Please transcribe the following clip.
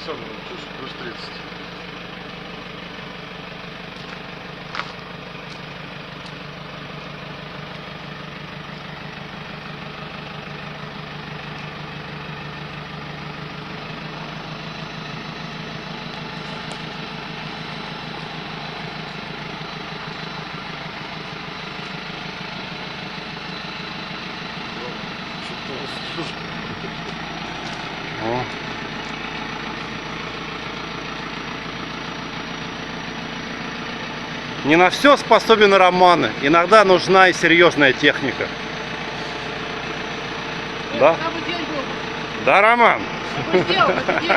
Александр, чушь плюс 30. О. Не на все способен Роман. Иногда нужна и серьезная техника. Да? Надо бы день был. Да, Роман? Я бы сделал, это день.